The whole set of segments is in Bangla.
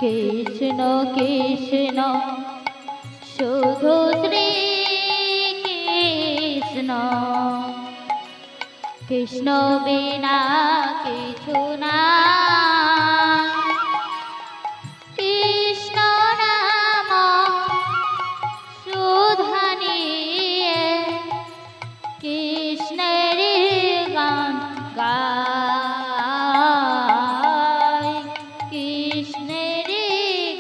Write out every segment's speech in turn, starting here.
কৃষ্ণ কৃষ্ণ শুধু শ্রী কৃষ্ণ, কৃষ্ণ বিনা কিছু না। কৃষ্ণ নাম সুধা নিয়ে কৃষ্ণের গান গায়, কৃষ্ণের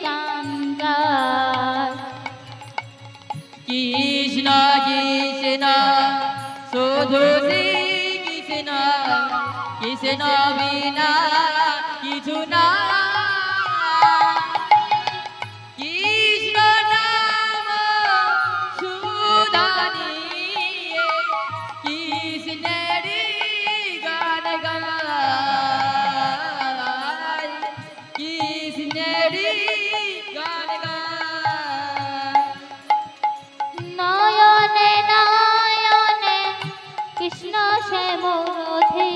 গান গায়। কৃষ্ণ কৃষ্ণ শুধু শ্রী কৃষ্ণ, কৃষ্ণ বিনা কিছু না। কৃষ্ণ নাম সুধা নিয়ে কৃষ্ণের গান গায়, কৃষ্ণের গান গায়। নয়নে নয়নে কৃষ্ণ সে মূরতি,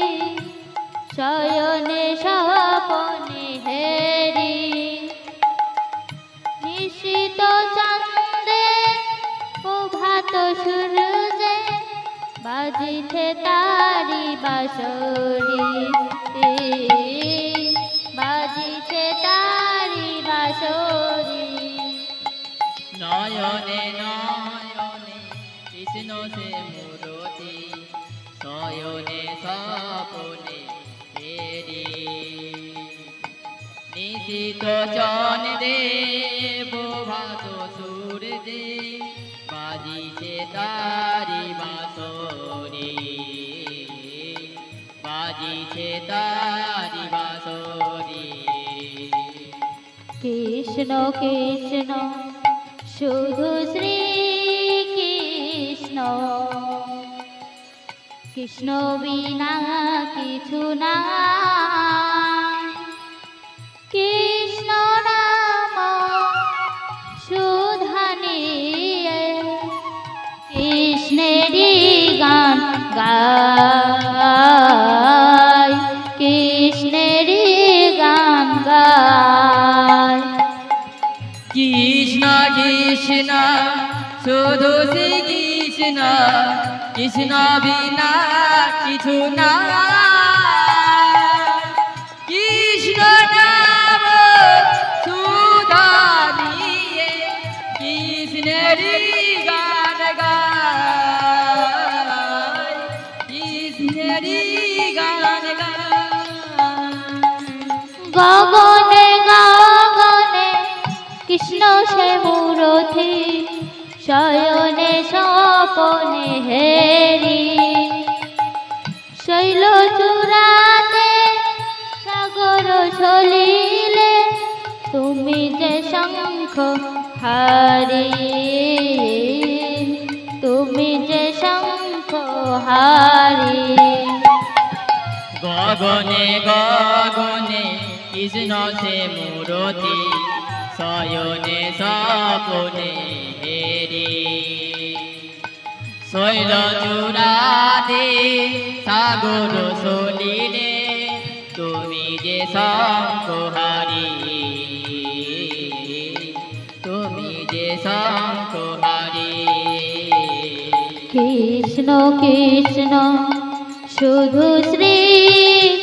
শয়নে স্বপনে হেরি। নিশিত চন্দ্রে প্রভাত সূর্যে বাজিছে তারি বাঁশরি, বাজিছে তারি বাঁশরি। নয়নে নয়নে কৃষ্ণ সে মূরতি, শয়নে স্বপনে হেরি। নিশিত চন্দ্রে প্রভাত সূর্যে বাজিছে তারি বাঁশরি, বাজিছে তারি বাঁশরি। কৃষ্ণ কৃষ্ণ শুধু শ্রী কৃষ্ণ, কৃষ্ণ বিনা কিছু না। কৃষ্ণ নাম সুধা নিয়ে কৃষ্ণেরই গান গায়, কৃষ্ণেরই গান গায়। কৃষ্ণ কৃষ্ণ শুধু শ্রী কৃষ্ণ, কৃষ্ণ বিনা কিছু না। কৃষ্ণ নাম সুধা নিয়ে কৃষ্ণের গান গায়, কৃষ্ণের গান গায়। গগনে গগনে কৃষ্ণ সে মূরতি, শয়নে স্বপনে হেরি। শৈল চূড়াতে সাগর সলিলে তুমি যে শঙ্খ হারি, তুমি যে শঙ্খ হারি। গগনে গগনে কৃষ্ণ সে মূরতি, শয়নে স্বপনে হেরি। শৈল চূড়াতে সাগর সলিলে তুমি যে শঙ্খহারি, তুমি যে শঙ্খহারি। কৃষ্ণ কৃষ্ণ শুধু শ্রী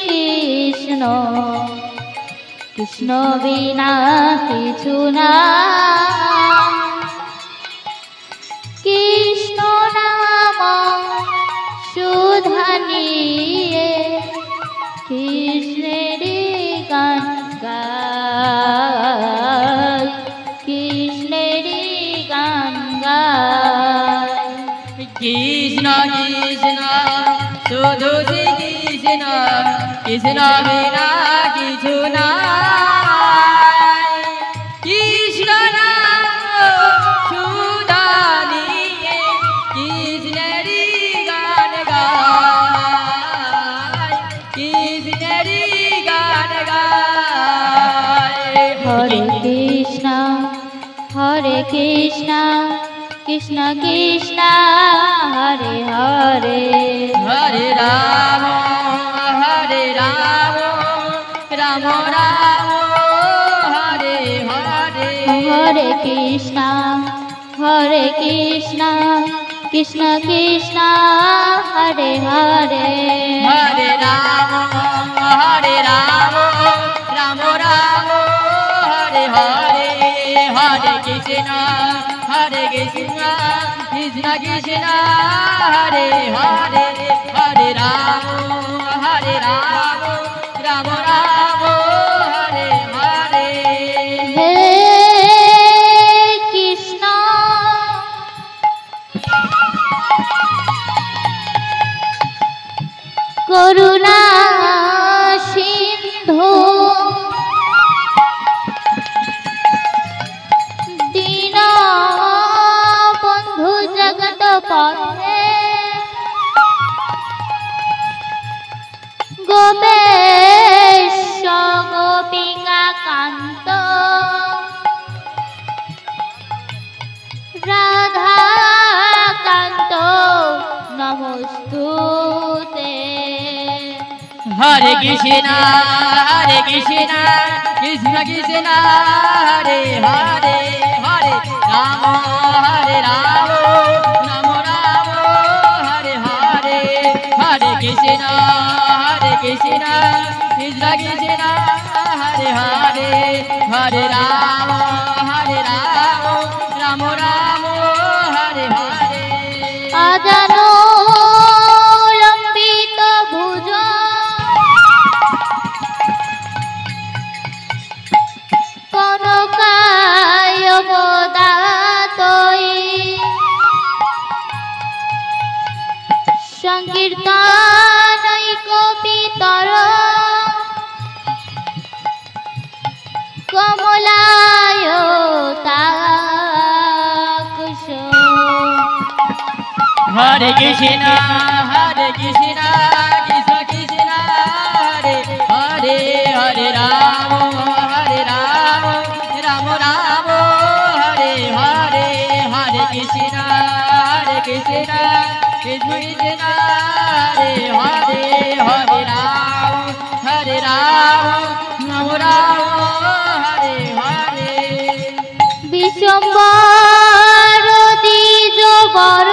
কৃষ্ণ, কৃষ্ণ বিনা কিছু না। কৃষ্ণ নাম সুধা নিয়ে কৃষ্ণের গান গায়, কৃষ্ণের গান গায়। কৃষ্ণ কৃষ্ণ শুধু শ্রী কৃষ্ণ, কৃষ্ণ বিনা কিছু না। কৃষ্ণ নাম সুধা নিয়ে কৃষ্ণের গান গায়, কৃষ্ণের গান গায়। হরে কৃষ্ণ হরে কৃষ্ণ, কৃষ্ণ কৃষ্ণ হরে হরে। হরে রাম রাম রাম রাম হরে Hare Krishna Krishna Krishna Hare Hare Hare Rama Rama Rama Hare Hare Hare Krishna Krishna Krishna Hare Hare Hare Rama Rama Rama Hare Hare He Krishna Karuna Sindhu Dina Bandhu Jagat Pate Gopesha Gopika Kanto Radha Kanto Namostute Hare Krishna Krishna Krishna Hare Hare Hare Rama Rama Rama Hare Hare Hare Krishna Krishna Krishna Hare Hare Hare Rama Rama Rama Hare Hare Ajano Lambita Bhuja Kanakaya Modatoi Sankirtanai Kopitara Kamalayo Takusho Hare Krishna Krishna Krishna Hare Hare Hare Rama Rama Rama Hare Hare Hare Krishna Krishna Krishna Hare Hare Hare Rama Rama Rama Hare Hare Vishwambar Dijobar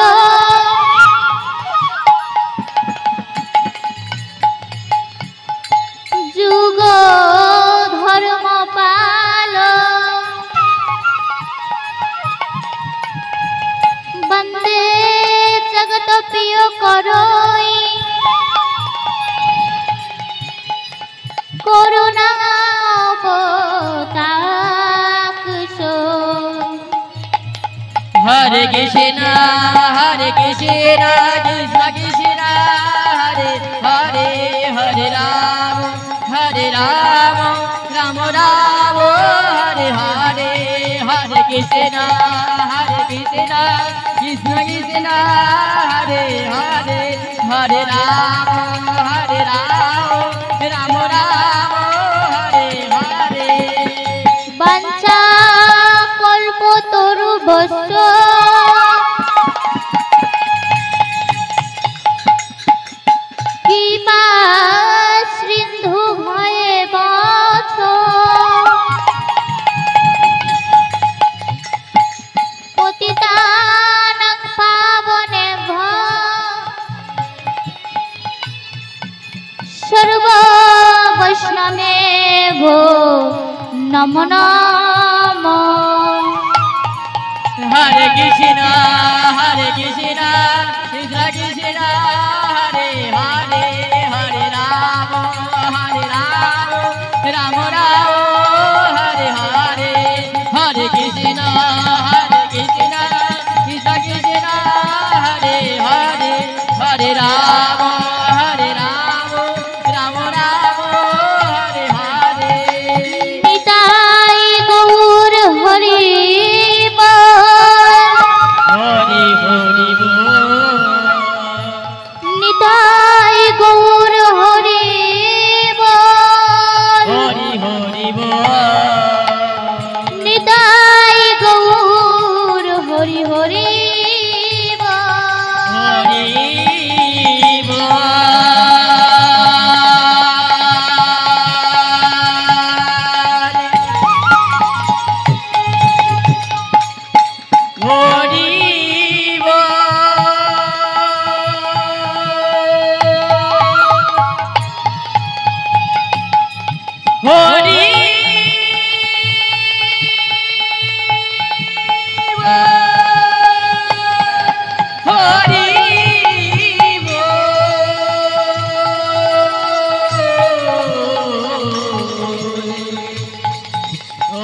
Jugo Dharma Palo Bande Jagat Piyo Karoi Corona Potakusho Hare Krishna Krishna Krishna Hare Hare Hare Rama Rama Rama Hare Hare Hare Krishna Krishna Krishna Hare Hare Hare Rama Rama Rama Hare Hare Bancha Kalpo Toru Bhasya Kipa Srindhu Bhaye Vacho Patitanang Pavanebha Sarva Vaishnavebho Namo Namo Hare Krishna Krishna Krishna Hare Hare Hare Rama Rama Rama Hare Hare Hare Krishna Krishna Krishna Hare Hare Hare Rama Rama Rama Hare Hare Nitai Gaur Hari Bol Hari Hari Bol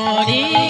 Hari